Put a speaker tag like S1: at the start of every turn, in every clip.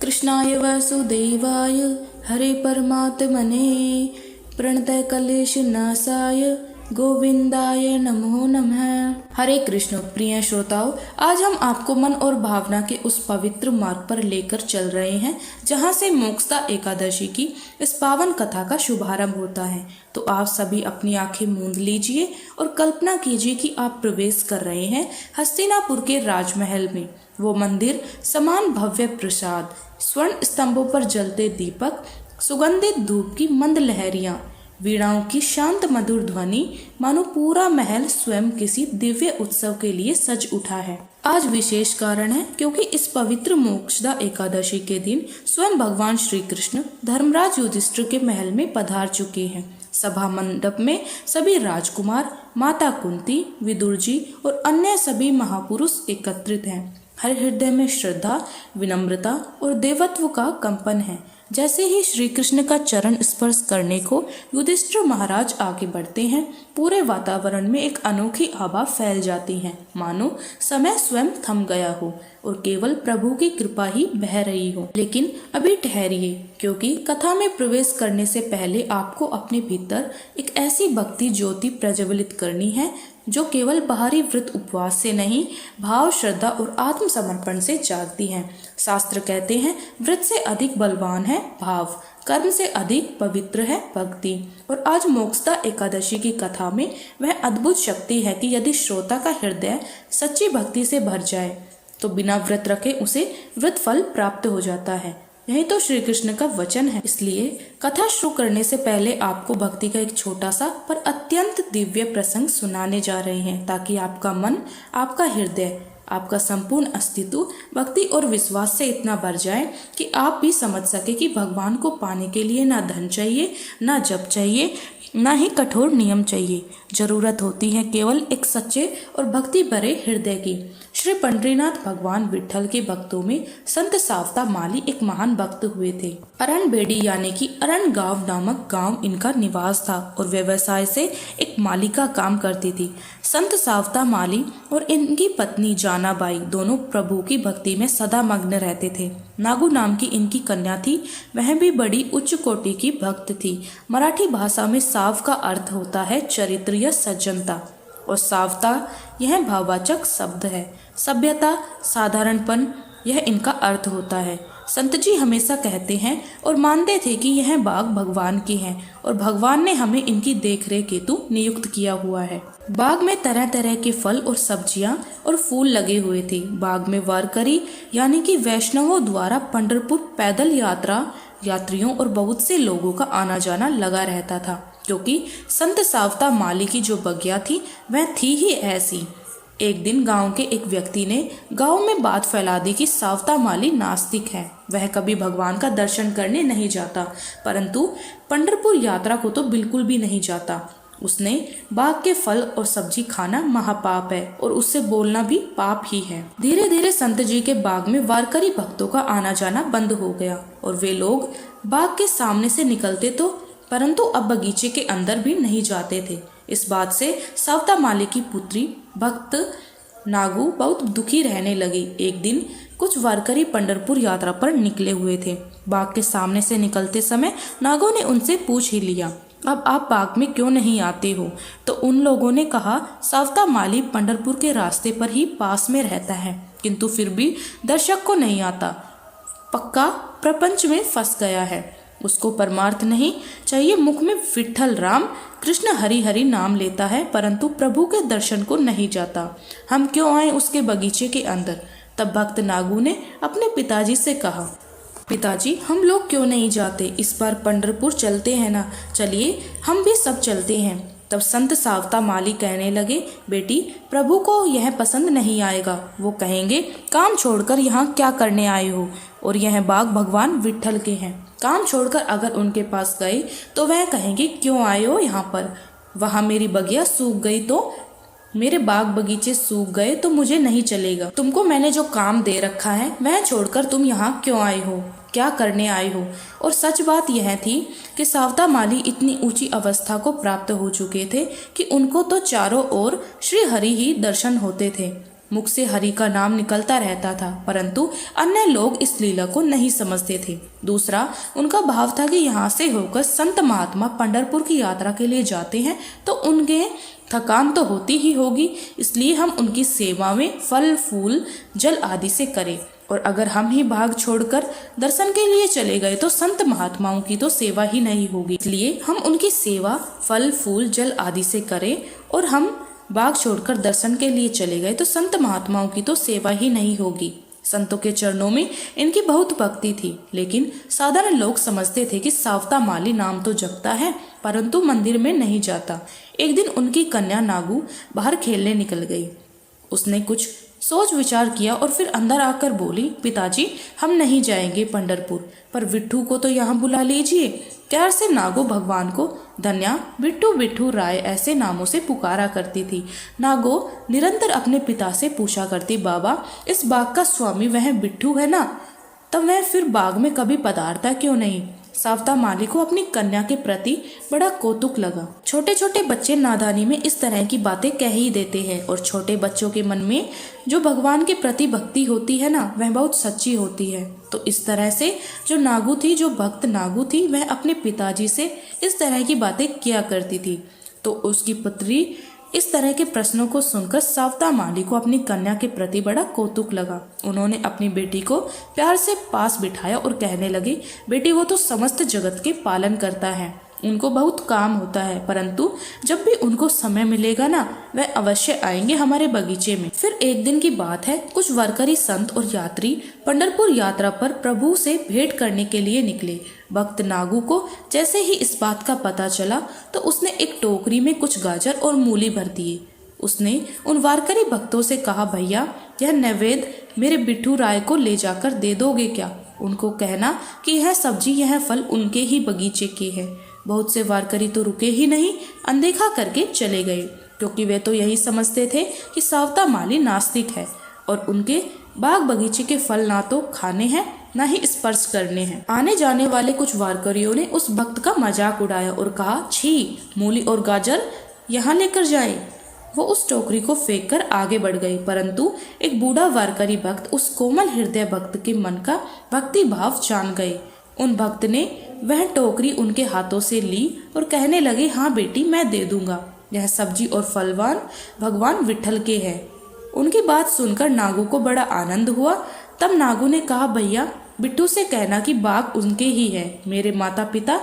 S1: कृष्णाय वासुदेवाय हरे परमात्मने प्रणतः क्लेश नाशाय गोविंदाय नमो नमः। हरे कृष्ण। प्रिय श्रोताओं, आज हम आपको मन और भावना के उस पवित्र मार्ग पर लेकर चल रहे हैं जहां से मोक्षदा एकादशी की इस पावन कथा का शुभारंभ होता है। तो आप सभी अपनी आंखें मूंद लीजिए और कल्पना कीजिए कि आप प्रवेश कर रहे हैं हस्तिनापुर के राजमहल में। वो मंदिर समान भव्य प्रसाद, स्वर्ण स्तंभों पर जलते दीपक, सुगंधित धूप की मंद लहरियां, वीणाओं की शांत मधुर ध्वनि, मानो पूरा महल स्वयं किसी दिव्य उत्सव के लिए सज उठा है। आज विशेष कारण है क्योंकि इस पवित्र मोक्षदा एकादशी के दिन स्वयं भगवान श्री कृष्ण धर्मराज युधिष्ठिर के महल में पधार चुके हैं। सभा मंडप में सभी राजकुमार, माता कुंती, विदुर जी और अन्य सभी महापुरुष एकत्रित हैं। हर हृदय में श्रद्धा, विनम्रता और देवत्व का कंपन है। जैसे ही श्री कृष्ण का चरण स्पर्श करने को युधिष्ठिर महाराज आगे बढ़ते हैं, पूरे वातावरण में एक अनोखी आभा फैल जाती है, मानो समय स्वयं थम गया हो और केवल प्रभु की कृपा ही बह रही हो। लेकिन अभी ठहरिए, क्योंकि कथा में प्रवेश करने से पहले आपको अपने भीतर एक ऐसी भक्ति ज्योति प्रज्वलित करनी है जो केवल बाहरी व्रत उपवास से नहीं, भाव, श्रद्धा और आत्मसमर्पण से जागती है। शास्त्र कहते हैं, व्रत से अधिक बलवान है भाव, कर्म से अधिक पवित्र है भक्ति। और आज मोक्षदा एकादशी की कथा में वह अद्भुत शक्ति है कि यदि श्रोता का हृदय सच्ची भक्ति से भर जाए तो बिना व्रत रखे उसे व्रत फल प्राप्त हो जाता है। यही तो श्री कृष्ण का वचन है। इसलिए कथा शुरू करने से पहले आपको भक्ति का एक छोटा सा पर अत्यंत दिव्य प्रसंग सुनाने जा रहे हैं, ताकि आपका मन, आपका हृदय, आपका संपूर्ण अस्तित्व भक्ति और विश्वास से इतना भर जाए कि आप भी समझ सके कि भगवान को पाने के लिए ना धन चाहिए, ना जप चाहिए, ना ही कठोर नियम चाहिए। जरूरत होती है केवल एक सच्चे और भक्ति भरे हृदय की। श्री पंडरीनाथ भगवान विट्ठल के भक्तों में संत सावता माली एक महान भक्त हुए थे। अरणबेड़ी यानी कि अरण गांव नामक गांव इनका निवास था और व्यवसाय से एक मालिका काम करती थी। संत सावता माली और इनकी पत्नी जानाबाई दोनों प्रभु की भक्ति में सदा मग्न रहते थे। नागू नाम की इनकी कन्या थी, वह भी बड़ी उच्च कोटि की भक्त थी। मराठी भाषा में साव का अर्थ होता है चरित्र या सज्जनता, और सावता यह भाववाचक शब्द है। सभ्यता, साधारणपन, यह इनका अर्थ होता है। संत जी हमेशा कहते हैं और मानते थे कि यह बाग भगवान की है और भगवान ने हमें इनकी देखरेख हेतु नियुक्त किया हुआ है। बाग में तरह तरह के फल और सब्जियां और फूल लगे हुए थे। बाग में वारकरी यानी कि वैष्णवों द्वारा पंढरपुर पैदल यात्रियों और बहुत से लोगों का आना जाना लगा रहता था, क्योंकि संत सावता माली की जो बगिया थी वह थी ही ऐसी। एक दिन गांव के एक व्यक्ति ने गांव में बात फैला दी कि सावता माली नास्तिक है, वह कभी भगवान का दर्शन करने नहीं जाता, परंतु पंढरपुर यात्रा को तो बिल्कुल भी नहीं जाता। उसने बाग के फल और सब्जी खाना महापाप है और उससे बोलना भी पाप ही है। धीरे धीरे संत जी के बाग में वारकरी भक्तों का आना जाना बंद हो गया और वे लोग बाग के सामने से निकलते तो परंतु अब बगीचे के अंदर भी नहीं जाते थे। इस बात से सावता माली की पुत्री भक्त नागू बहुत दुखी रहने लगी। एक दिन कुछ वारकरी पंढरपुर यात्रा पर निकले हुए थे। बाग के सामने से निकलते समय नागू ने उनसे पूछ ही लिया, अब आप बाग में क्यों नहीं आते हो? तो उन लोगों ने कहा, सावता माली पंढरपुर के रास्ते पर ही पास में रहता है, किंतु फिर भी दर्शक को नहीं आता, पक्का प्रपंच में फंस गया है, उसको परमार्थ नहीं चाहिए। मुख में विट्ठल राम कृष्ण हरि हरि नाम लेता है, परंतु प्रभु के दर्शन को नहीं जाता। हम क्यों आए उसके बगीचे के अंदर? तब भक्त नागू ने अपने पिताजी से कहा, पिताजी हम लोग क्यों नहीं जाते? इस बार पंढरपुर चलते हैं ना, चलिए हम भी सब चलते हैं। तब संत सावता माली कहने लगे, बेटी प्रभु को यह पसंद नहीं आएगा, वो कहेंगे काम छोड़कर यहाँ क्या करने आए हो, और यह बाग भगवान विट्ठल के हैं। काम छोड़कर अगर उनके पास गए तो वह कहेंगे क्यों आए हो यहाँ पर, वहाँ मेरी बगिया सूख गई तो, मेरे बाग बगीचे सूख गए तो मुझे नहीं चलेगा। तुमको मैंने जो काम दे रखा है वह छोड़कर तुम यहाँ क्यों आए हो, क्या करने आए हो? और सच बात यह थी कि सावता माली इतनी ऊंची अवस्था को प्राप्त हो चुके थे कि उनको तो चारों ओर श्री हरि ही दर्शन होते थे। मुख से हरि का नाम निकलता रहता था, परंतु अन्य लोग इस लीला को नहीं समझते थे। दूसरा, उनका भाव था कि यहाँ से होकर संत महात्मा पंढरपुर की यात्रा के लिए जाते हैं तो उनके थकान तो होती ही होगी, इसलिए हम उनकी सेवा में फल फूल जल आदि से करें, और अगर हम ही भाग छोड़कर दर्शन के लिए चले गए तो संत महात्माओं की तो सेवा ही नहीं होगी, इसलिए हम उनकी सेवा फल फूल जल आदि से करें, और हम भाग छोड़कर दर्शन के लिए चले गए तो संत महात्माओं की तो सेवा ही नहीं होगी। संतों के चरणों में इनकी बहुत भक्ति थी, लेकिन साधारण लोग समझते थे कि सावता माली नाम तो जपता है परंतु मंदिर में नहीं जाता। एक दिन उनकी कन्या नागू बाहर खेलने निकल गई। उसने कुछ सोच विचार किया और फिर अंदर आकर बोली, पिताजी हम नहीं जाएंगे पंढरपुर, पर बिट्ठू को तो यहाँ बुला लीजिए। प्यार से नागो भगवान को धन्या बिट्ठू बिट्ठू राय ऐसे नामों से पुकारा करती थी। नागो निरंतर अपने पिता से पूछा करती, बाबा इस बाग का स्वामी वह बिट्ठू है ना, तब वह फिर बाग में कभी पधारता क्यों नहीं। सावता माली को अपनी कन्या के प्रति बड़ा कौतुक लगा। छोटे छोटे बच्चे नादानी में इस तरह की बातें कह ही देते हैं, और छोटे बच्चों के मन में जो भगवान के प्रति भक्ति होती है ना, वह बहुत सच्ची होती है। तो इस तरह से जो भक्त नागू थी वह अपने पिताजी से इस तरह की बातें किया करती थी। तो उसकी पुत्री इस तरह के प्रश्नों को सुनकर सावता माली को अपनी कन्या के प्रति बड़ा कौतुक लगा। उन्होंने अपनी बेटी को प्यार से पास बिठाया और कहने लगे, बेटी वो तो समस्त जगत के पालन करता है, उनको बहुत काम होता है, परंतु जब भी उनको समय मिलेगा ना वह अवश्य आएंगे हमारे बगीचे में। फिर एक दिन की बात है, कुछ वारकरी संत और यात्री पंढरपुर यात्रा पर प्रभु से भेंट करने के लिए निकले। भक्त नागू को जैसे ही इस बात का पता चला तो उसने एक टोकरी में कुछ गाजर और मूली भर दिए। उसने उन वारकरी भक्तों से कहा, भैया यह नैवेद्य मेरे बिट्ठू राय को ले जाकर दे दोगे क्या? उनको कहना कि यह सब्जी यह फल उनके ही बगीचे के है। बहुत से वारकरी तो रुके ही नहीं, अनदेखा करके चले गए, क्योंकि वे तो यही समझते थे कि सावता माली नास्तिक है और उनके बाग बगीचे के फल ना तो खाने हैं ना ही स्पर्श करने हैं। आने जाने वाले कुछ वारकरियों ने उस भक्त का मजाक उड़ाया और कहा, छी मूली और गाजर यहाँ लेकर जाए। वो उस टोकरी को फेंक कर आगे बढ़ गई, परंतु एक बूढ़ा वारकरी भक्त उस कोमल हृदय भक्त के मन का भक्ति भाव जान गए। उन भक्त ने वह टोकरी उनके हाथों से ली और कहने लगे, हाँ बेटी मैं दे दूंगा, यह सब्जी और फलवान भगवान विठल के है। उनकी बात सुनकर नागू को बड़ा आनंद हुआ। तब नागू ने कहा, भैया बिट्टू से कहना कि बाग उनके ही है, मेरे माता पिता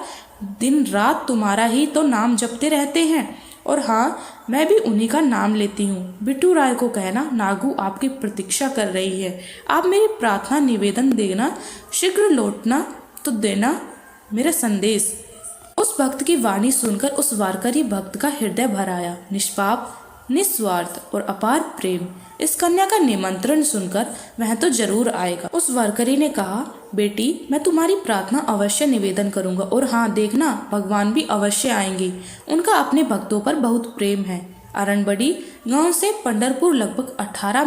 S1: दिन रात तुम्हारा ही तो नाम जपते रहते हैं, और हाँ मैं भी उन्हीं का नाम लेती हूँ। बिट्टू राय को कहना नागू आपकी प्रतीक्षा कर रही है, आप मेरी प्रार्थना निवेदन देना, शीघ्र लौटना तो देना मेरा संदेश। उस भक्त की वाणी सुनकर उस वारकरी भक्त का हृदय भर आया। निष्पाप निस्वार्थ और अपार प्रेम, इस कन्या का निमंत्रण सुनकर वह तो जरूर आएगा। उस वारकरी ने कहा, बेटी मैं तुम्हारी प्रार्थना अवश्य निवेदन करूंगा, और हाँ देखना भगवान भी अवश्य आएंगे, उनका अपने भक्तों पर बहुत प्रेम है। अरणबड़ी गांव से पंढरपुर लगभग 18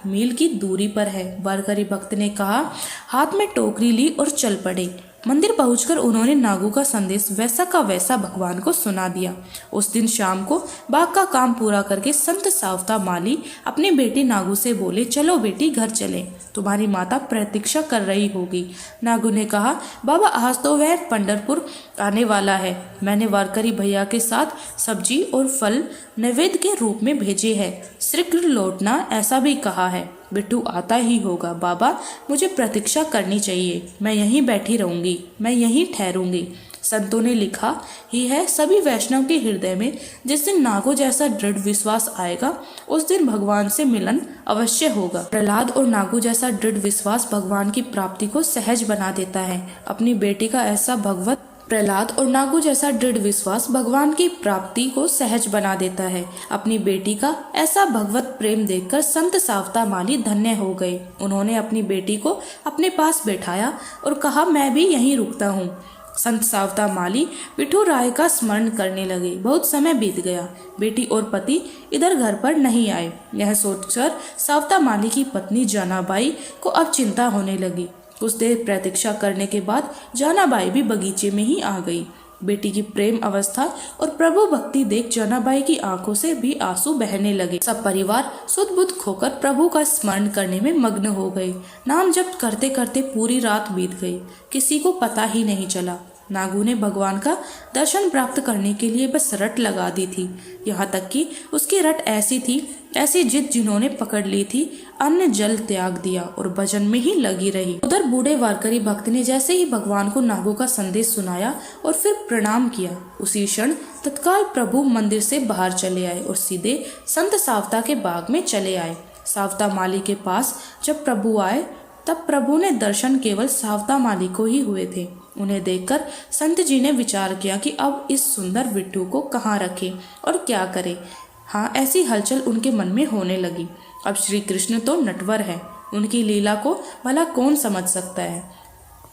S1: मील की दूरी पर है। वारकरी भक्त ने कहा, हाथ में टोकरी ली और चल पड़े। मंदिर पहुंचकर उन्होंने नागू का संदेश वैसा का वैसा भगवान को सुना दिया। उस दिन शाम को बाग का काम पूरा करके संत सावता माली अपनी बेटी नागू से बोले, चलो बेटी घर चले, तुम्हारी माता प्रतीक्षा कर रही होगी। नागू ने कहा, बाबा आज तो वह पंढरपुर आने वाला है, मैंने वारकरी भैया के साथ सब्जी और फल नैवेद्य के रूप में भेजे है, शीघ्र लौटना ऐसा भी कहा है। बिट्टू आता ही होगा बाबा, मुझे प्रतीक्षा करनी चाहिए, मैं यहीं बैठी रहूंगी, मैं यहीं ठहरूंगी। संतों ने लिखा ही है, सभी वैष्णव के हृदय में जिस दिन नागो जैसा दृढ़ विश्वास आएगा उस दिन भगवान से मिलन अवश्य होगा। प्रहलाद और नागो जैसा दृढ़ विश्वास भगवान की प्राप्ति को सहज बना देता है। अपनी बेटी का ऐसा प्रहलाद और नागू जैसा दृढ़ विश्वास भगवान की प्राप्ति को सहज बना देता है। अपनी बेटी का ऐसा भगवत प्रेम देखकर संत सावता माली धन्य हो गए। उन्होंने अपनी बेटी को अपने पास बैठाया और कहा, मैं भी यहीं रुकता हूँ। संत सावता माली बिट्ठू राय का स्मरण करने लगे। बहुत समय बीत गया, बेटी और पति इधर घर पर नहीं आए। यह सोचकर सावता माली की पत्नी जानाबाई को अब चिंता होने लगी। कुछ देर प्रतीक्षा करने के बाद जानाबाई भी बगीचे में ही आ गई। बेटी की प्रेम अवस्था और प्रभु भक्ति देख जनाबाई की आंखों से भी आंसू बहने लगे। सब परिवार सुध बुध खोकर प्रभु का स्मरण करने में मग्न हो गए। नाम जप करते करते पूरी रात बीत गई, किसी को पता ही नहीं चला। नागू ने भगवान का दर्शन प्राप्त करने के लिए बस रट लगा दी थी। यहाँ तक कि उसकी रट ऐसी जिद जिन्होंने पकड़ ली थी, अन्न जल त्याग दिया और भजन में ही लगी रही। उधर बूढ़े वारकरी भक्त ने जैसे ही भगवान को नागू का संदेश सुनाया और फिर प्रणाम किया, उसी क्षण तत्काल प्रभु मंदिर से बाहर चले आए और सीधे संत सावता के बाग में चले आए। सावता माली के पास जब प्रभु आए तब प्रभु ने दर्शन केवल सावता माली को ही हुए थे। उन्हें देखकर संत जी ने विचार किया कि अब इस सुंदर बिट्टू को कहाँ रखें और क्या करें। हाँ, ऐसी हलचल उनके मन में होने लगी। अब श्री कृष्ण तो नटवर है, उनकी लीला को भला कौन समझ सकता है।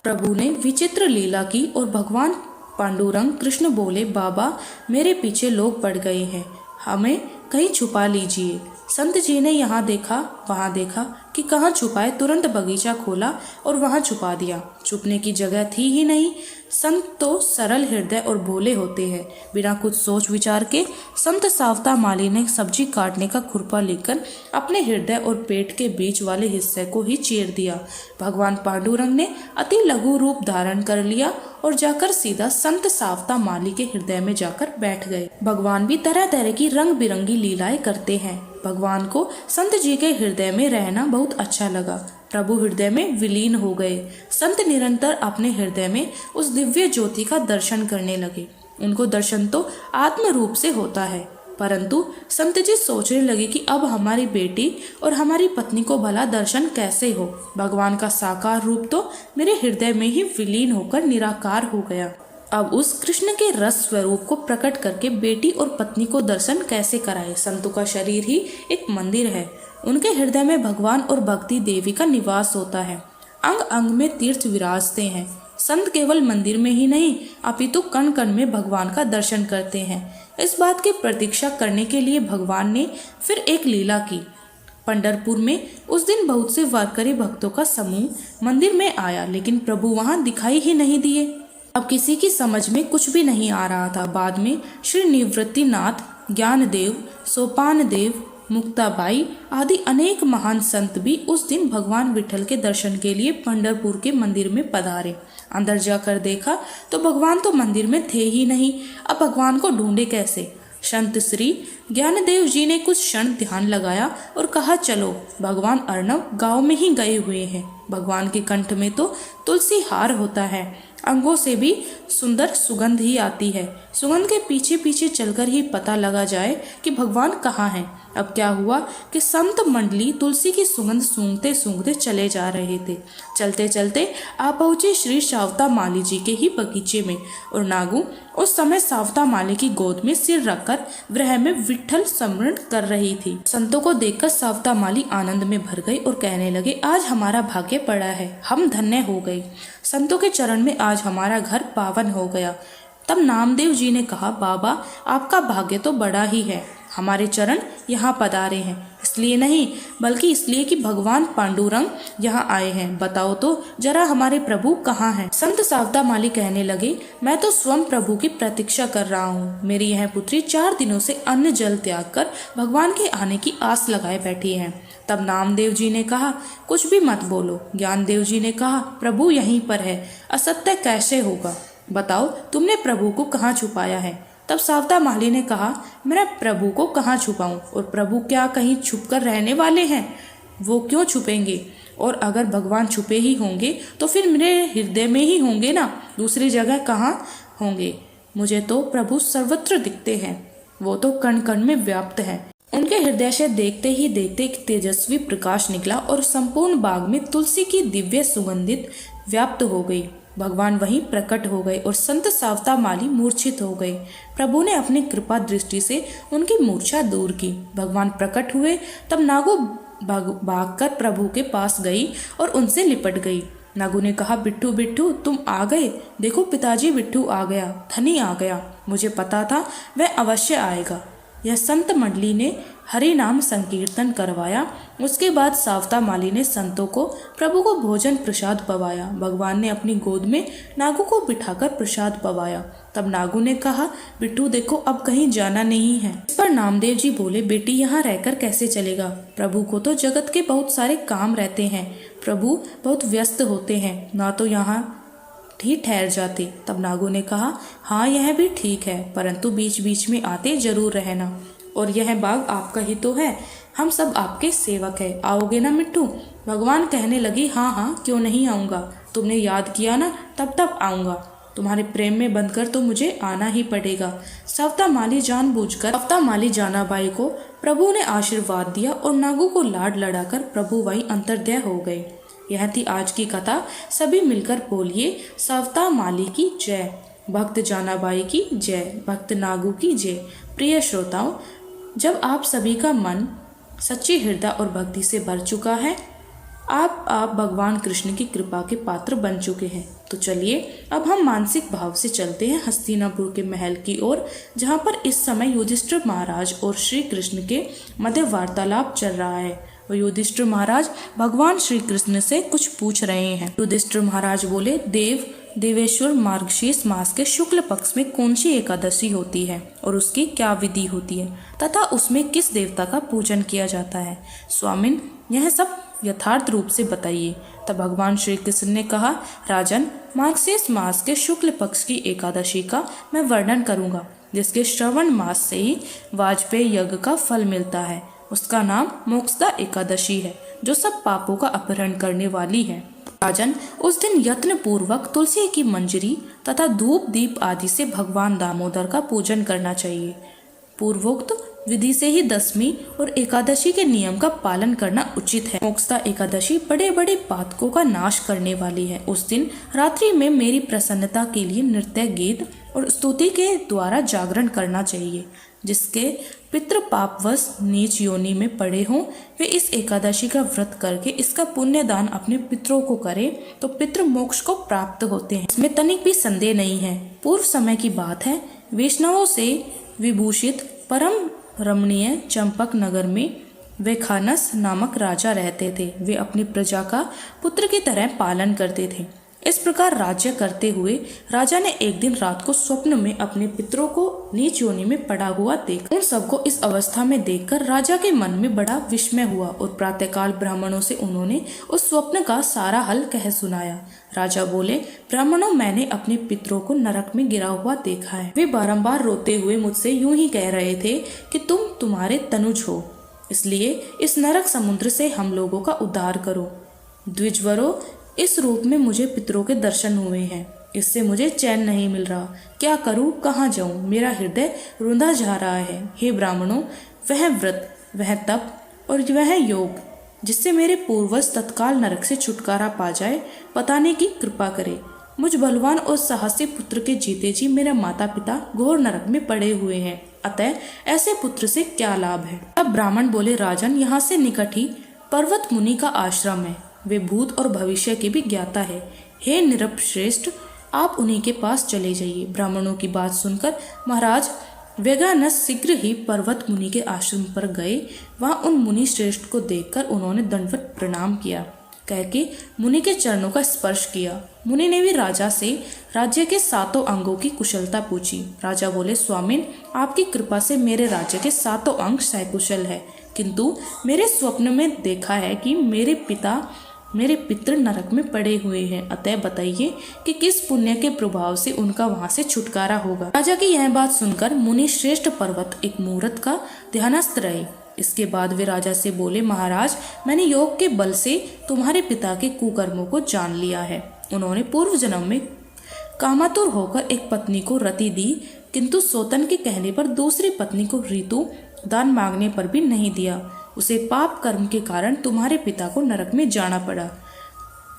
S1: प्रभु ने विचित्र लीला की और भगवान पांडुरंग कृष्ण बोले, बाबा मेरे पीछे लोग पड़ गए हैं, हमें कहीं छुपा लीजिए। संत जी ने यहाँ देखा वहाँ देखा कि कहाँ छुपाए, तुरंत बगीचा खोला और वहाँ छुपा दिया। छुपने की जगह थी ही नहीं। संत तो सरल हृदय और भोले होते हैं। बिना कुछ सोच विचार के संत सावता माली ने सब्जी काटने का खुरपा लेकर अपने हृदय और पेट के बीच वाले हिस्से को ही चीर दिया। भगवान पांडुरंग ने अति लघु रूप धारण कर लिया और जाकर सीधा संत सावता माली के हृदय में जाकर बैठ गए। भगवान भी तरह तरह की रंग बिरंगी लीलाएं करते हैं। भगवान को संत जी के हृदय में रहना बहुत अच्छा लगा। प्रभु हृदय में विलीन हो गए। संत निरंतर अपने हृदय में उस दिव्य ज्योति का दर्शन करने लगे। उनको दर्शन तो आत्म रूप से होता है, परंतु संत जी सोचने लगे कि अब हमारी बेटी और हमारी पत्नी को भला दर्शन कैसे हो। भगवान का साकार रूप तो मेरे हृदय में ही विलीन होकर निराकार हो गया। अब उस कृष्ण के रस स्वरूप को प्रकट करके बेटी और पत्नी को दर्शन कैसे कराए। संतों का शरीर ही एक मंदिर है। उनके हृदय में भगवान और भक्ति देवी का निवास होता है। अंग अंग में तीर्थ विराजते हैं। संत केवल मंदिर में ही नहीं अपितु कण कण में भगवान का दर्शन करते हैं। इस बात की प्रतीक्षा करने के लिए भगवान ने फिर एक लीला की। पंढरपुर में उस दिन बहुत से वारकरी भक्तों का समूह मंदिर में आया, लेकिन प्रभु वहां दिखाई ही नहीं दिए। अब किसी की समझ में कुछ भी नहीं आ रहा था। बाद में श्री निवृत्तिनाथ, ज्ञानदेव, सोपान देव, मुक्ताबाई आदि अनेक महान संत भी उस दिन भगवान विठल के दर्शन के लिए पंढरपुर के मंदिर में पधारे। अंदर जाकर देखा तो भगवान तो मंदिर में थे ही नहीं। अब भगवान को ढूंढे कैसे। संत श्री ज्ञानदेव जी ने कुछ क्षण ध्यान लगाया और कहा, चलो भगवान अर्णव गांव में ही गए हुए हैं। भगवान के कंठ में तो तुलसी हार होता है, अंगों से भी सुंदर सुगंध ही आती है। सुगंध के पीछे पीछे चलकर ही पता लगा जाए कि भगवान कहाँ हैं। अब क्या हुआ कि संत मंडली तुलसी की सुगंध सूंघते सूंघते चले जा रहे थे। चलते चलते आ पहुंचे श्री सावता माली जी के ही बगीचे में, और नागू उस समय सावता माली की गोद में सिर रखकर विरह में विठल स्मरण कर रही थी। संतों को देखकर सावता माली आनंद में भर गई और कहने लगे, आज हमारा भाग्य पड़ा है, हम धन्य हो गए। संतों के चरण में आज हमारा घर पावन हो गया। तब नामदेव जी ने कहा, बाबा आपका भाग्य तो बड़ा ही है, हमारे चरण यहाँ पधारे हैं इसलिए नहीं बल्कि इसलिए कि भगवान पांडुरंग यहाँ आए हैं। बताओ तो जरा हमारे प्रभु कहाँ हैं। संत सावता माली कहने लगे, मैं तो स्वयं प्रभु की प्रतीक्षा कर रहा हूँ। मेरी यह पुत्री 4 दिनों से अन्न जल त्याग कर भगवान के आने की आस लगाए बैठी है। तब नामदेव जी ने कहा, कुछ भी मत बोलो। ज्ञानदेव जी ने कहा, प्रभु यहीं पर है, असत्य कैसे होगा। बताओ तुमने प्रभु को कहाँ छुपाया है। तब सावता माली ने कहा, मैं प्रभु को कहाँ छुपाऊं, और प्रभु क्या कहीं छुपकर रहने वाले हैं। वो क्यों छुपेंगे, और अगर भगवान छुपे ही होंगे तो फिर मेरे हृदय में ही होंगे ना, दूसरी जगह कहाँ होंगे। मुझे तो प्रभु सर्वत्र दिखते हैं, वो तो कण कण में व्याप्त है। उनके हृदय से देखते ही देखते एक तेजस्वी प्रकाश निकला और संपूर्ण बाग में तुलसी की दिव्य सुगंधित व्याप्त हो गई। भगवान वहीं प्रकट हो गए और संत सावता माली मूर्छित हो गए। प्रभु ने अपनी कृपा दृष्टि से उनकी मूर्छा दूर की। भगवान प्रकट हुए तब नागू भागकर प्रभु के पास गई और उनसे लिपट गई। नागू ने कहा, बिट्टू बिट्टू तुम आ गए, देखो पिताजी बिट्टू आ गया, धनी आ गया, मुझे पता था वह अवश्य आएगा। यह संत मंडली ने हरि नाम संकीर्तन करवाया। उसके बाद सावता माली ने संतों को प्रभु को भोजन प्रसाद पवाया। भगवान ने अपनी गोद में नागू को बिठाकर प्रसाद पवाया। तब नागू ने कहा, बिट्टू देखो, अब कहीं जाना नहीं है। इस पर नामदेव जी बोले, बेटी यहाँ रहकर कैसे चलेगा? प्रभु को तो जगत के बहुत सारे काम रहते हैं, प्रभु बहुत व्यस्त होते हैं, ना तो यहाँ ठीक ठहर जाते। तब नागू ने कहा, हाँ यह भी ठीक है, परंतु बीच बीच में आते जरूर रहना, और यह बाग आपका ही तो है, हम सब आपके सेवक है, आओगे ना मिट्टू? भगवान कहने लगी, हाँ हाँ क्यों नहीं आऊँगा, तुमने याद किया ना, तब तब आऊँगा, तुम्हारे प्रेम में बंधकर तो मुझे आना ही पड़ेगा। सावता माली जानाबाई को प्रभु ने आशीर्वाद दिया और नागू को लाड लड़ाकर प्रभु वही अंतर्ध्याय हो गए। यह थी आज की कथा। सभी मिलकर बोलिए, सावता माली की जय, भक्त जानाबाई की जय, भक्त नागू की जय। प्रिय श्रोताओं, जब आप सभी का मन सच्ची हृदय और भक्ति से भर चुका है, आप भगवान कृष्ण की कृपा के पात्र बन चुके हैं, तो चलिए अब हम मानसिक भाव से चलते हैं हस्तिनापुर के महल की ओर, जहाँ पर इस समय युधिष्ठिर महाराज और श्री कृष्ण के मध्य वार्तालाप चल रहा है। और युधिष्ठिर महाराज भगवान श्री कृष्ण से कुछ पूछ रहे हैं। युधिष्ठिर महाराज बोले, देवेश्वर मार्गशीर्ष मास के शुक्ल पक्ष में कौन सी एकादशी होती है और उसकी क्या विधि होती है तथा उसमें किस देवता का पूजन किया जाता है? स्वामिन, यह सब यथार्थ रूप से बताइए। तब भगवान श्री कृष्ण ने कहा, राजन, मार्गशीर्ष मास के शुक्ल पक्ष की एकादशी का मैं वर्णन करूंगा, जिसके श्रवण मास से ही वाजपेयी यज्ञ का फल मिलता है। उसका नाम मोक्षदा एकादशी है, जो सब पापों का अपहरण करने वाली है। राजन, उस दिन यत्न पूर्वक तुलसी की मंजरी तथा धूप दीप आदि से भगवान दामोदर का पूजन करना चाहिए। पूर्वोक्त विधि से ही दशमी और एकादशी के नियम का पालन करना उचित है। मोक्षदा एकादशी बड़े बड़े पातकों का नाश करने वाली है। उस दिन रात्रि में मेरी प्रसन्नता के लिए नृत्य, गीत और स्तुति के द्वारा जागरण करना चाहिए। जिसके पितृ पापवश नीच योनि में पड़े हों, वे इस एकादशी का व्रत करके इसका पुण्य दान अपने पितरों को करें तो पितृ मोक्ष को प्राप्त होते हैं। इसमें तनिक भी संदेह नहीं है। पूर्व समय की बात है, वैष्णवों से विभूषित परम रमणीय चंपक नगर में वेखानस नामक राजा रहते थे। वे अपनी प्रजा का पुत्र की तरह पालन करते थे। इस प्रकार राज्य करते हुए राजा ने एक दिन रात को स्वप्न में अपने पितरों को नीच योनि में पड़ा हुआ देखा। उन सबको इस अवस्था में देखकर राजा के मन में बड़ा विस्मय हुआ और प्रातःकाल ब्राह्मणों से उन्होंने उस स्वप्न का सारा हल कह सुनाया। राजा बोले, ब्राह्मणों, मैंने अपने पितरों को नरक में गिरा हुआ देखा है। वे बारंबार रोते हुए मुझसे यूं ही कह रहे थे कि तुम तुम्हारे तनुज हो, इसलिए इस नरक समुद्र से हम लोगों का उद्धार करो। द्विजवरो, इस रूप में मुझे पितरों के दर्शन हुए हैं, इससे मुझे चैन नहीं मिल रहा। क्या करूं, कहाँ जाऊं? मेरा हृदय रुंधा जा रहा है। हे ब्राह्मणों, वह व्रत, वह तप और वह योग जिससे मेरे पूर्वज तत्काल नरक से छुटकारा पा जाए, बताने की कृपा करे। मुझ बलवान और साहसी पुत्र के जीते जी मेरे माता पिता घोर नरक में पड़े हुए हैं, अतः ऐसे पुत्र से क्या लाभ है? अब ब्राह्मण बोले, राजन, यहाँ से निकट ही पर्वत मुनि का आश्रम है। वे भूत और भविष्य के भी ज्ञाता है। हे नृपश्रेष्ठ, आप उन्हीं के पास चले जाइए। ब्राह्मणों की बात सुनकर महाराज वेगानस शीघ्र ही पर्वत मुनि के आश्रम पर गए। वहां उन मुनि श्रेष्ठ को देखकर उन्होंने दंडवत प्रणाम किया, कह के मुनि के चरणों का स्पर्श किया। मुनि ने भी राजा से राज्य के 7 अंगों की कुशलता पूछी। राजा बोले, स्वामिन, आपकी कृपा से मेरे राज्य के 7 अंग सकुशल है, किंतु मेरे स्वप्न में देखा है कि मेरे पितृ नरक में पड़े हुए हैं। अतः बताइए कि किस पुण्य के प्रभाव से उनका वहां से छुटकारा होगा। राजा की यह बात सुनकर मुनि श्रेष्ठ पर्वत एक मुहूर्त का ध्यानस्थ रहे। इसके बाद वे राजा से बोले, महाराज, मैंने योग के बल से तुम्हारे पिता के कुकर्मों को जान लिया है। उन्होंने पूर्व जन्म में कामातुर होकर एक पत्नी को रति दी, किंतु सोतन के कहने पर दूसरी पत्नी को ऋतु दान मांगने पर भी नहीं दिया। उसे पाप कर्म के कारण तुम्हारे पिता को नरक में जाना पड़ा।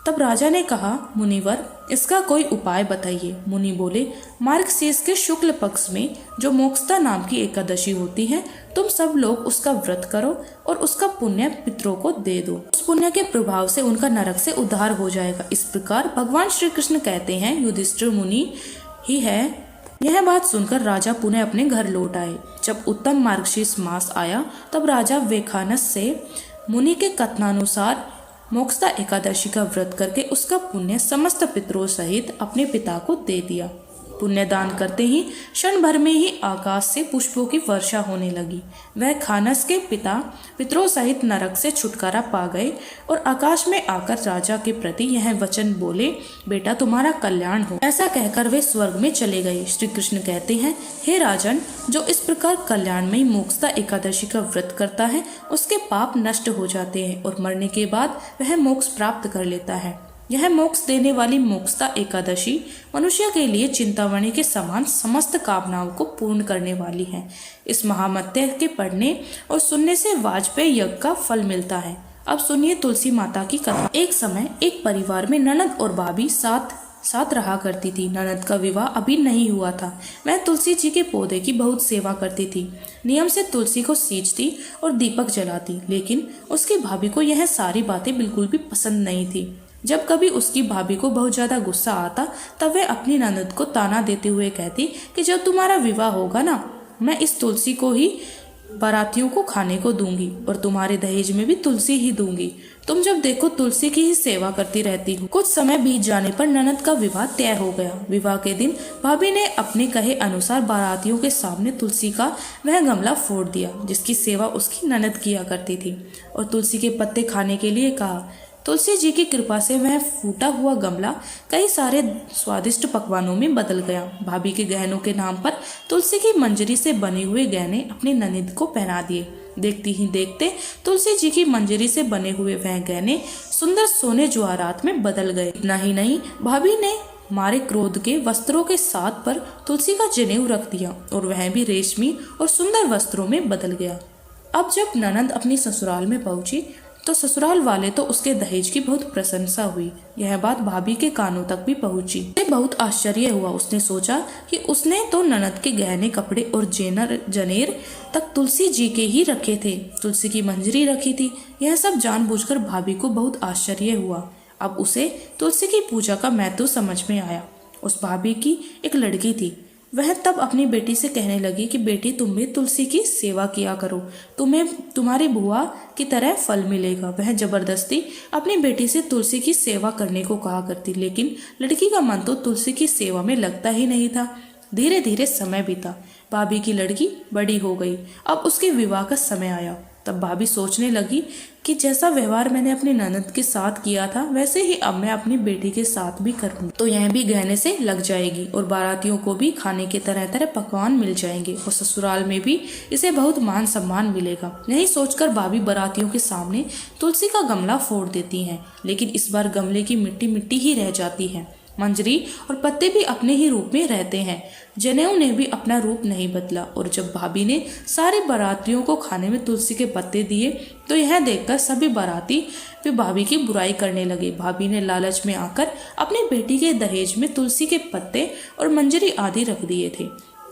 S1: तब राजा ने कहा, मुनिवर, इसका कोई उपाय बताइए। मुनि बोले, मार्गशीर्ष के शुक्ल पक्ष में जो मोक्षदा नाम की एकादशी होती है, तुम सब लोग उसका व्रत करो और उसका पुण्य पितरों को दे दो। उस पुण्य के प्रभाव से उनका नरक से उद्धार हो जाएगा। इस प्रकार भगवान श्री कृष्ण कहते हैं, युधिष्ठिर मुनि ही है यह बात सुनकर राजा पुनः अपने घर लौट आए। जब उत्तम मार्गशीर्ष मास आया तब राजा वेखानस से मुनि के कथनानुसार मोक्षदा एकादशी का व्रत करके उसका पुण्य समस्त पितरों सहित अपने पिता को दे दिया। पुण्य दान करते ही क्षण भर में ही आकाश से पुष्पों की वर्षा होने लगी। वह खानस के पिता पितरों सहित नरक से छुटकारा पा गए और आकाश में आकर राजा के प्रति यह वचन बोले, बेटा तुम्हारा कल्याण हो। ऐसा कहकर वे स्वर्ग में चले गए। श्री कृष्ण कहते हैं, हे राजन, जो इस प्रकार कल्याणमयी मोक्षदा एकादशी का व्रत करता है उसके पाप नष्ट हो जाते हैं और मरने के बाद वह मोक्ष प्राप्त कर लेता है। यह मोक्ष देने वाली मोक्षदा एकादशी मनुष्य के लिए चिंतामणि के समान समस्त कामनाओं को पूर्ण करने वाली है। इस महामत्य के पढ़ने और सुनने से वाजपेयी यज्ञ का फल मिलता है। अब सुनिए तुलसी माता की कथा। एक समय एक परिवार में ननद और भाभी साथ रहा करती थी। ननद का विवाह अभी नहीं हुआ था। वह तुलसी जी के पौधे की बहुत सेवा करती थी। नियम से तुलसी को सींचती और दीपक जलाती, लेकिन उसकी भाभी को यह सारी बातें बिल्कुल भी पसंद नहीं थी। जब कभी उसकी भाभी को बहुत ज्यादा गुस्सा आता तब वह अपनी ननद को ताना देते हुए कहती कि जब तुम्हारा विवाह होगा ना, मैं इस तुलसी को ही बारातियों को खाने को दूंगी और तुम्हारे दहेज में भी तुलसी ही दूंगी। तुम जब देखो तुलसी की ही सेवा करती रहती हो। कुछ समय बीत जाने पर ननद का विवाह तय हो गया। विवाह के दिन भाभी ने अपने कहे अनुसार बारातियों के सामने तुलसी का वह गमला फोड़ दिया जिसकी सेवा उसकी ननद किया करती थी और तुलसी के पत्ते खाने के लिए कहा। तुलसी जी की कृपा से वह फूटा हुआ गमला कई सारे स्वादिष्ट पकवानों में बदल गया। भाभी के गहनों के नाम पर तुलसी की मंजरी से बने हुए गहने अपनी ननद को पहना दिए। देखती ही देखते तुलसी जी की मंजरी से बने हुए वह गहने सुंदर सोने जवाहरात में बदल गए। इतना ही नहीं, भाभी ने मारे क्रोध के वस्त्रों के साथ पर तुलसी का जनेऊ रख दिया और वह भी रेशमी और सुंदर वस्त्रों में बदल गया। अब जब ननद अपनी ससुराल में पहुंची तो ससुराल वाले तो उसके दहेज की बहुत प्रशंसा हुई। यह बात भाभी के कानों तक भी पहुंची। उसे बहुत आश्चर्य हुआ। उसने सोचा कि उसने तो ननद के गहने, कपड़े और जनेर तक तुलसी जी के ही रखे थे, तुलसी की मंजरी रखी थी। यह सब जानबूझकर भाभी को बहुत आश्चर्य हुआ। अब उसे तुलसी की पूजा का महत्व समझ में आया। उस भाभी की एक लड़की थी। वह तब अपनी बेटी से कहने लगी कि बेटी, तुम भी तुलसी की सेवा किया करो, तुम्हें तुम्हारी बुआ की तरह फल मिलेगा। वह जबरदस्ती अपनी बेटी से तुलसी की सेवा करने को कहा करती, लेकिन लड़की का मन तो तुलसी की सेवा में लगता ही नहीं था। धीरे धीरे समय बीता। भाभी की लड़की बड़ी हो गई। अब उसके विवाह का समय आया। तब भाभी सोचने लगी कि जैसा व्यवहार मैंने अपनी ननद के साथ किया था वैसे ही अब मैं अपनी बेटी के साथ भी करूँ, तो यह भी गहने से लग जाएगी और बारातियों को भी खाने के तरह तरह पकवान मिल जाएंगे और ससुराल में भी इसे बहुत मान सम्मान मिलेगा। यही सोचकर भाभी बारातियों के सामने तुलसी का गमला फोड़ देती हैं, लेकिन इस बार गमले की मिट्टी मिट्टी ही रह जाती है। मंजरी और पत्ते भी अपने ही रूप में रहते हैं। जनेऊ ने भी अपना रूप नहीं बदला। और जब भाभी ने सारे बारातियों को खाने में तुलसी के पत्ते दिए तो यह देखकर सभी बाराती भी भाभी की बुराई करने लगे। भाभी ने लालच में आकर अपनी बेटी के दहेज में तुलसी के पत्ते और मंजरी आदि रख दिए थे।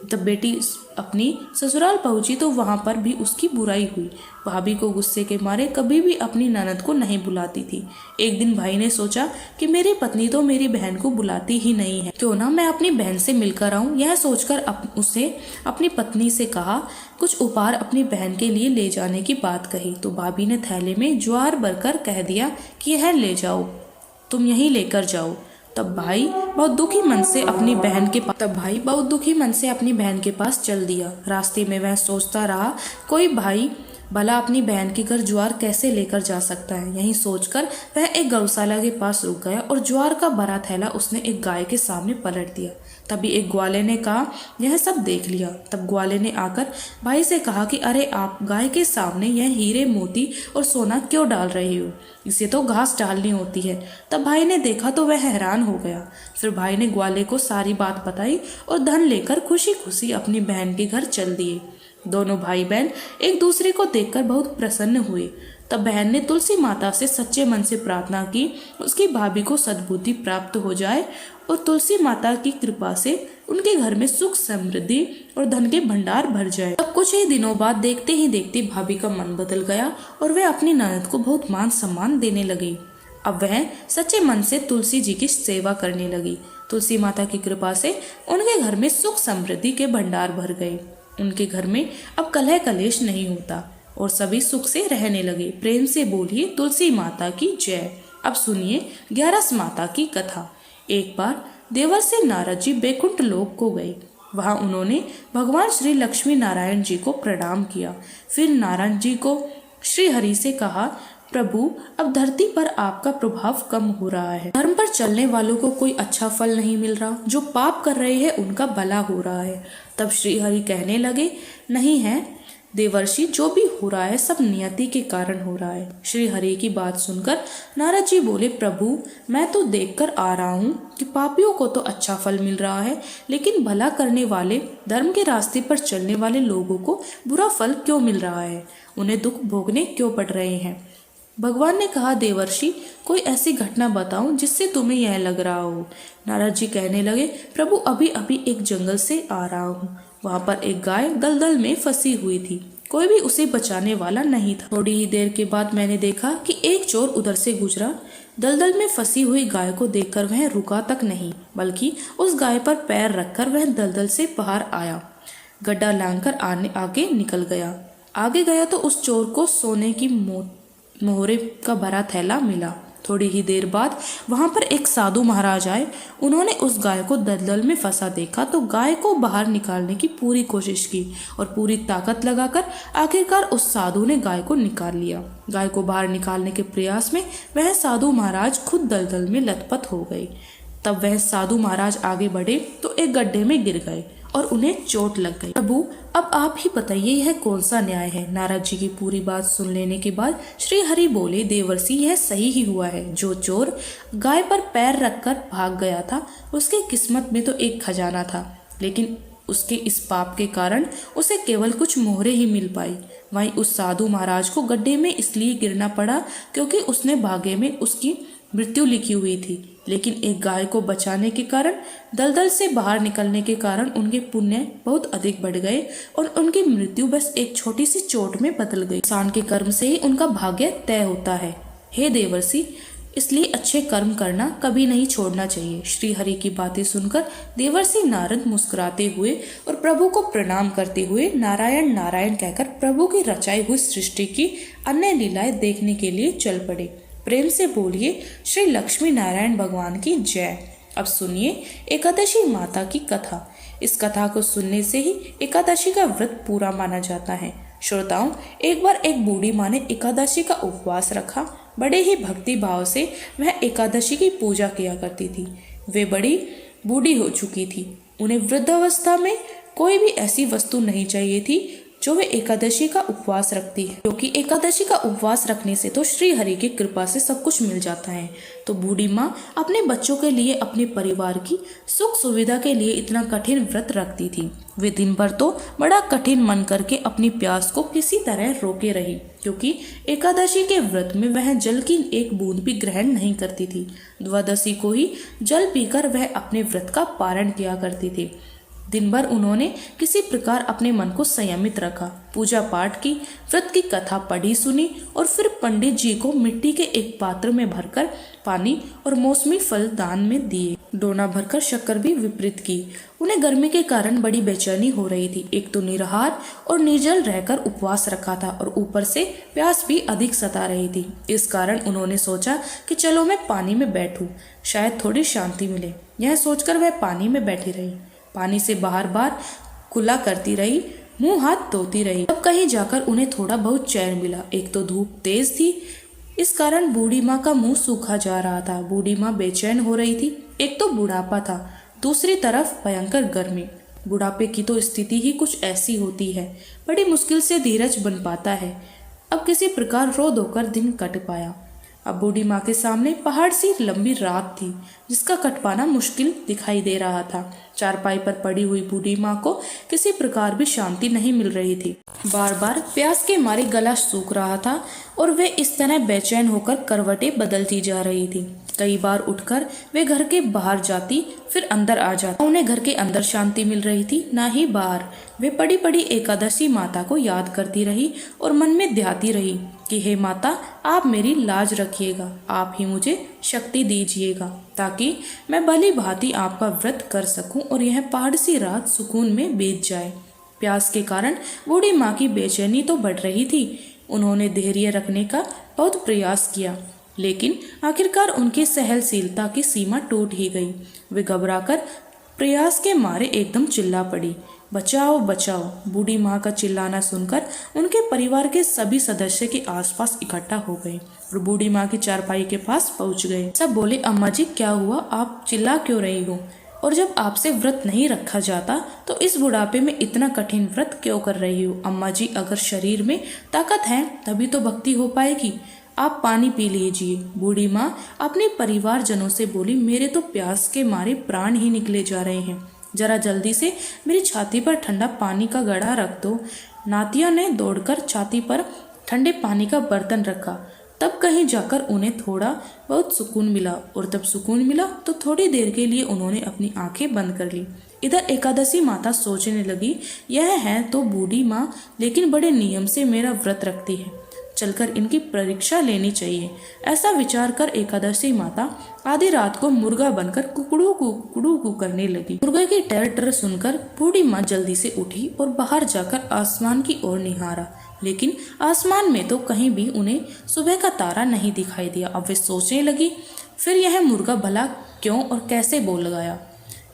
S1: तब बेटी अपनी ससुराल पहुंची तो वहां पर भी उसकी बुराई हुई। भाभी को गुस्से के मारे कभी भी अपनी ननद को नहीं बुलाती थी। एक दिन भाई ने सोचा कि मेरी पत्नी तो मेरी बहन को बुलाती ही नहीं है, क्यों ना मैं अपनी बहन से मिलकर आऊं। यह सोचकर उसे अपनी पत्नी से कहा, कुछ उपहार अपनी बहन के लिए ले जाने की बात कही। तो भाभी ने थैले में ज्वार भरकर कह दिया कि यह ले जाओ, तुम यहीं लेकर जाओ। तब भाई बहुत दुखी मन से अपनी बहन के पास चल दिया। रास्ते में वह सोचता रहा, कोई भाई भला अपनी बहन के घर ज्वार कैसे लेकर जा सकता है। यही सोचकर वह एक गौशाला के पास रुक गया और ज्वार का भरा थैला उसने एक गाय के सामने पलट दिया। तभी एक ग्वाले ने कहा, यह सब देख लिया। तब ग्वाले ने आकर भाई से कहा कि अरे आप गाय के सामने यह हीरे मोती और सोना क्यों डाल रहे हो, इसे तो घास डालनी होती है। तब भाई ने देखा तो वह हैरान हो गया। फिर भाई ने ग्वाले को सारी बात बताई और धन लेकर खुशी खुशी अपनी बहन के घर चल दिए। दोनों भाई बहन एक दूसरे को देखकर बहुत प्रसन्न हुए। तब बहन ने तुलसी माता से सच्चे मन से प्रार्थना की उसकी भाभी को सद्बुद्धि प्राप्त हो जाए और तुलसी माता की कृपा से उनके घर में सुख समृद्धि और धन के भंडार भर जाए। अब कुछ ही दिनों बाद देखते ही देखते भाभी का मन बदल गया और वे अपनी ननद को बहुत मान सम्मान देने लगी। अब वह सच्चे मन से तुलसी जी की सेवा करने लगी। तुलसी माता की कृपा से उनके घर में सुख समृद्धि के भंडार भर गए। उनके घर में अब कलह कलेश नहीं होता और सभी सुख से रहने लगे। प्रेम से बोलिए तुलसी माता की जय। अब सुनिए 11 माता की कथा। एक बार देवर्षि नारद जी बैकुंठ लोक को गए। वहां उन्होंने भगवान श्री लक्ष्मी नारायण जी को प्रणाम किया। फिर नारायण जी को श्री हरि से कहा, प्रभु अब धरती पर आपका प्रभाव कम हो रहा है। धर्म पर चलने वालों को कोई अच्छा फल नहीं मिल रहा, जो पाप कर रहे हैं उनका भला हो रहा है। तब श्री हरि कहने लगे, नहीं है देवर्षि, जो भी हो रहा है सब नियति के कारण हो रहा है। श्री हरि की बात सुनकर नारद जी बोले, प्रभु मैं तो देखकर आ रहा हूँ कि पापियों को तो अच्छा फल मिल रहा है, लेकिन भला करने वाले धर्म के रास्ते पर चलने वाले लोगों को बुरा फल क्यों मिल रहा है, उन्हें दुख भोगने क्यों पड़ रहे हैं। भगवान ने कहा, देवर्षि कोई ऐसी घटना बताओ जिससे तुम्हें यह लग रहा हो। नारद जी कहने लगे, प्रभु अभी अभी एक जंगल से आ रहा हूँ। वहां पर एक गाय दलदल में फंसी हुई थी। कोई भी उसे बचाने वाला नहीं था। थोड़ी ही देर के बाद मैंने देखा कि एक चोर उधर से गुजरा। दलदल में फंसी हुई गाय को देखकर वह रुका तक नहीं, बल्कि उस गाय पर पैर रखकर वह दलदल से बाहर आया, गड्ढा लांघकर आगे निकल गया। आगे गया तो उस चोर को सोने की मोहरे का भरा थैला मिला। थोड़ी ही देर बाद वहां पर एक साधु महाराज आए। उन्होंने उस गाय को दलदल में फंसा देखा तो गाय को बाहर निकालने की पूरी कोशिश की और पूरी ताकत लगाकर आखिरकार उस साधु ने गाय को निकाल लिया। गाय को बाहर निकालने के प्रयास में वह साधु महाराज खुद दलदल में लथपथ हो गए। तब वह साधु महाराज आगे बढ़े तो एक गड्ढे में गिर गए और उन्हें चोट लग गई। प्रभु अब आप ही बताइए यह कौन सा न्याय है। नारद जी की पूरी बात सुन लेने के बाद श्री हरि बोले, देवर्षि यह सही ही हुआ है। जो चोर गाय पर पैर रखकर भाग गया था उसकी किस्मत में तो एक खजाना था, लेकिन उसके इस पाप के कारण उसे केवल कुछ मोहरे ही मिल पाई। वहीं उस साधु महाराज को गड्ढे में इसलिए गिरना पड़ा क्योंकि उसने भाग्य में उसकी मृत्यु लिखी हुई थी, लेकिन एक गाय को बचाने के कारण, दलदल से बाहर निकलने के कारण उनके पुण्य बहुत अधिक बढ़ गए और उनकी मृत्यु बस एक छोटी सी चोट में बदल गई। इंसान के कर्म से ही उनका भाग्य तय होता है। हे देवर्षि, इसलिए अच्छे कर्म करना कभी नहीं छोड़ना चाहिए। श्री हरि की बातें सुनकर देवर्षि नारद मुस्कुराते हुए और प्रभु को प्रणाम करते हुए नारायण नारायण कहकर प्रभु की रचाई हुई सृष्टि की अन्य लीलाएं देखने के लिए चल पड़े। प्रेम से बोलिए श्री लक्ष्मी नारायण भगवान की जय। अब सुनिए एकादशी माता की कथा। इस कथा को सुनने से ही एकादशी का व्रत पूरा माना जाता है। श्रोताओं, एक बार एक बूढ़ी माँ ने एकादशी का उपवास रखा। बड़े ही भक्ति भाव से वह एकादशी की पूजा किया करती थी। वे बड़ी बूढ़ी हो चुकी थी। उन्हें वृद्धावस्था में कोई भी ऐसी वस्तु नहीं चाहिए थी जो वे एकादशी का उपवास रखती है, क्योंकि एकादशी का उपवास रखने से तो श्री हरि की कृपा से सब कुछ मिल जाता है। तो बूढ़ी माँ अपने बच्चों के लिए, अपने परिवार की सुख सुविधा के लिए इतना कठिन व्रत रखती थी। वे दिन भर तो बड़ा कठिन मन करके अपनी प्यास को किसी तरह रोके रही, क्योंकि एकादशी के व्रत में वह जल की एक बूंद भी ग्रहण नहीं करती थी। द्वादशी को ही जल पीकर वह अपने व्रत का पारण किया करती थी। दिन भर उन्होंने किसी प्रकार अपने मन को संयमित रखा, पूजा पाठ की, व्रत की कथा पढ़ी सुनी और फिर पंडित जी को मिट्टी के एक पात्र में भरकर पानी और मौसमी फल दान में दिए। डोना भरकर शक्कर भी विपरीत की। उन्हें गर्मी के कारण बड़ी बेचैनी हो रही थी। एक तो निराहार और निर्जल रहकर उपवास रखा था और ऊपर से प्यास भी अधिक सता रही थी। इस कारण उन्होंने सोचा कि चलो मैं पानी में बैठूं, शायद थोड़ी शांति मिले। यह सोचकर वह पानी में बैठी रही। पानी से बार बार कुल्ला करती रही, मुंह हाथ धोती रही। तब कहीं जाकर उन्हें थोड़ा बहुत चैन मिला। एक तो धूप तेज थी, इस कारण बूढ़ी माँ का मुंह सूखा जा रहा था। बूढ़ी माँ बेचैन हो रही थी। एक तो बुढ़ापा था, दूसरी तरफ भयंकर गर्मी। बुढ़ापे की तो स्थिति ही कुछ ऐसी होती है, बड़ी मुश्किल से धीरज बन पाता है। अब किसी प्रकार रो धोकर दिन कट पाया। अब बूढ़ी माँ के सामने पहाड़ सी लंबी रात थी, जिसका कट पाना मुश्किल दिखाई दे रहा था। चारपाई पर पड़ी हुई बूढ़ी माँ को किसी प्रकार भी शांति नहीं मिल रही थी। बार बार प्यास के मारे गला सूख रहा था और वे इस तरह बेचैन होकर करवटें बदलती जा रही थी। कई बार उठकर वे घर के बाहर जाती, फिर अंदर आ जाती। उन्हें घर के अंदर शांति मिल रही थी, ना ही बाहर। वे पड़ी पड़ी एकादशी माता को याद करती रही और मन में ध्याती रही। कि हे माता, आप मेरी लाज रखिएगा, आप ही मुझे शक्ति दीजिएगा ताकि मैं भली भांति आपका व्रत कर सकूं और यह पहाड़ सी रात सुकून में बीत जाए। प्यास के कारण बूढ़ी माँ की बेचैनी तो बढ़ रही थी। उन्होंने धैर्य रखने का बहुत प्रयास किया, लेकिन आखिरकार उनकी सहनशीलता की सीमा टूट ही गई। वे घबराकर प्रयास के मारे एकदम चिल्ला पड़ी, बचाओ बचाओ। बूढ़ी माँ का चिल्लाना सुनकर उनके परिवार के सभी सदस्य के आसपास इकट्ठा हो गए और बूढ़ी माँ की चारपाई के पास पहुंच गए। सब बोले, अम्मा जी क्या हुआ, आप चिल्ला क्यों रही हो? और जब आपसे व्रत नहीं रखा जाता तो इस बुढ़ापे में इतना कठिन व्रत क्यों कर रही हो? अम्मा जी, अगर शरीर में ताकत है तभी तो भक्ति हो पाएगी। आप पानी पी लीजिए। बूढ़ी माँ अपने परिवारजनों से बोली, मेरे तो प्यास के मारे प्राण ही निकले जा रहे हैं, जरा जल्दी से मेरी छाती पर ठंडा पानी का घड़ा रख दो। नातिया ने दौड़कर छाती पर ठंडे पानी का बर्तन रखा। तब कहीं जाकर उन्हें थोड़ा बहुत सुकून मिला, और तब सुकून मिला तो थोड़ी देर के लिए उन्होंने अपनी आंखें बंद कर ली। इधर एकादशी माता सोचने लगी, यह है तो बूढ़ी माँ, लेकिन बड़े नियम से मेरा व्रत रखती है, चलकर इनकी परीक्षा लेनी चाहिए। ऐसा विचार कर एकादशी माता आधी रात को मुर्गा बनकर कुकड़ू करने लगी। मुर्गे की टर टर सुनकर बूढ़ी माँ जल्दी से उठी और बाहर जाकर आसमान की ओर निहारा, लेकिन आसमान में तो कहीं भी उन्हें सुबह का तारा नहीं दिखाई दिया। अब वे सोचने लगी, फिर यह मुर्गा भला क्यों और कैसे बोल गया?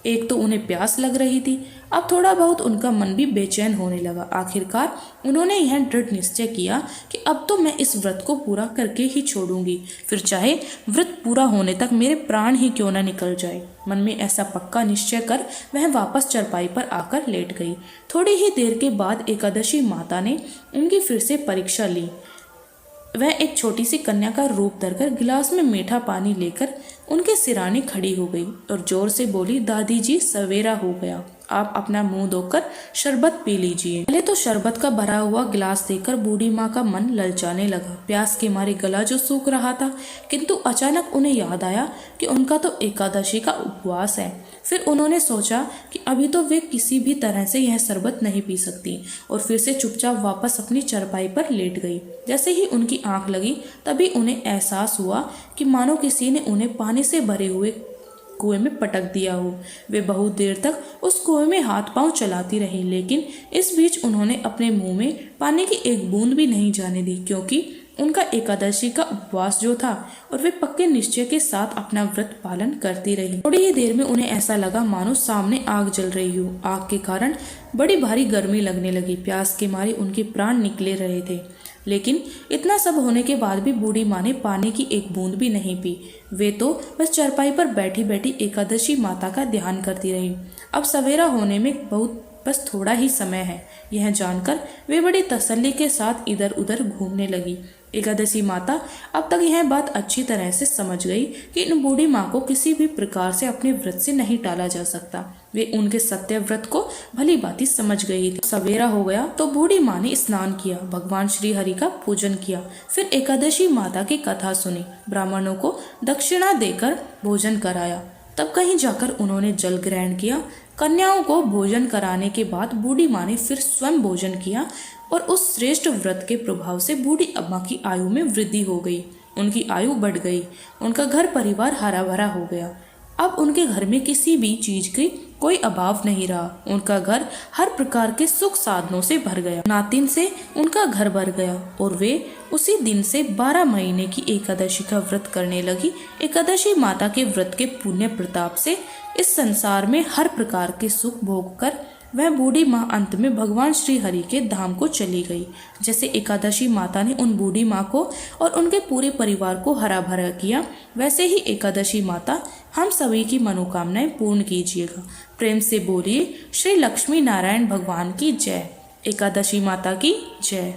S1: एक तो उन्हें प्यास लग रही थी, अब थोड़ा बहुत उनका मन भी बेचैन होने लगा। आखिरकार उन्होंने यह दृढ़ निश्चय किया कि अब तो मैं इस व्रत को पूरा करके ही छोड़ूंगी, फिर चाहे व्रत पूरा होने तक मेरे प्राण ही क्यों न निकल जाए। मन में ऐसा पक्का निश्चय कर वह वापस चरपाई पर आकर लेट गई। थोड़ी ही देर के बाद एकादशी माता ने उनकी फिर से परीक्षा ली। वह एक छोटी सी कन्या का रूप धरकर गिलास में मीठा पानी लेकर उनके सिराने खड़ी हो गई और जोर से बोली, दादी जी सवेरा हो गया, आप अपना मुंह धोकर शरबत पी लीजिए। पहले तो शरबत का भरा हुआ गिलास देकर बूढ़ी माँ का मन ललचाने लगा। प्यास के मारे गला जो सूख रहा था, किंतु अचानक उन्हें याद आया कि उनका तो एकादशी का उपवास है। फिर उन्होंने सोचा कि अभी तो वे किसी भी तरह से यह शरबत नहीं पी सकती और फिर से चुपचाप वापस अपनी चारपाई पर लेट गई। जैसे ही उनकी आंख लगी तभी उन्हें एहसास हुआ कि मानो किसी ने उन्हें पानी से भरे हुए कुएं में पटक दिया हो। वे बहुत देर तक उस कुएं में हाथ पांव चलाती रही, लेकिन इस बीच उन्होंने अपने मुंह में पानी की एक बूंद भी नहीं जाने दी, क्योंकि उनका एकादशी का उपवास जो था और वे पक्के निश्चय के साथ अपना व्रत पालन करती रही। थोड़ी ही देर में उन्हें ऐसा लगा मानो सामने आग जल रही हो। आग के कारण बड़ी भारी गर्मी लगने लगी। प्यास के मारे उनके प्राण निकले रहे थे, लेकिन इतना सब होने के बाद भी बूढ़ी माँ ने पानी की एक बूंद भी नहीं पी। वे तो बस चारपाई पर बैठी बैठी एकादशी माता का ध्यान करती रही। अब सवेरा होने में बस थोड़ा ही समय है, यह जानकर वे बड़ी तसल्ली के साथ इधर उधर घूमने लगी। एकादशी माता अब तक यह बात अच्छी तरह से समझ गई कि इन बूढ़ी माँ को किसी भी प्रकार से अपने व्रत से नहीं टाला जा सकता। वे उनके सत्य व्रत को भली भांति समझ गई थी। सवेरा हो गया तो बूढ़ी माँ ने स्नान किया, भगवान श्री हरि का पूजन किया, फिर एकादशी माता की कथा सुनी, ब्राह्मणों को दक्षिणा देकर भोजन कराया। तब कहीं जाकर उन्होंने जल ग्रहण किया। कन्याओं को भोजन कराने के बाद बूढ़ी माँ ने फिर स्वयं भोजन किया और उस श्रेष्ठ व्रत के प्रभाव से बूढ़ी अम्मा की आयु में वृद्धि हो गई। उनकी आयु बढ़ गई, उनका घर परिवार हरा भरा हो गया। अब उनके घर में किसी भी चीज की कोई अभाव नहीं रहा। उनका घर हर प्रकार के सुख साधनों से भर गया। नातिन से उनका घर भर गया और वे उसी दिन से 12 महीने की एकादशी का व्रत करने लगी। एकादशी माता के व्रत के पुण्य प्रताप से इस संसार में हर प्रकार के सुख भोग कर वह बूढ़ी माँ अंत में भगवान श्री हरि के धाम को चली गई। जैसे एकादशी माता ने उन बूढ़ी माँ को और उनके पूरे परिवार को हरा भरा किया, वैसे ही एकादशी माता हम सभी की मनोकामनाएं पूर्ण कीजिएगा। प्रेम से बोलिए श्री लक्ष्मी नारायण भगवान की जय। एकादशी माता की जय।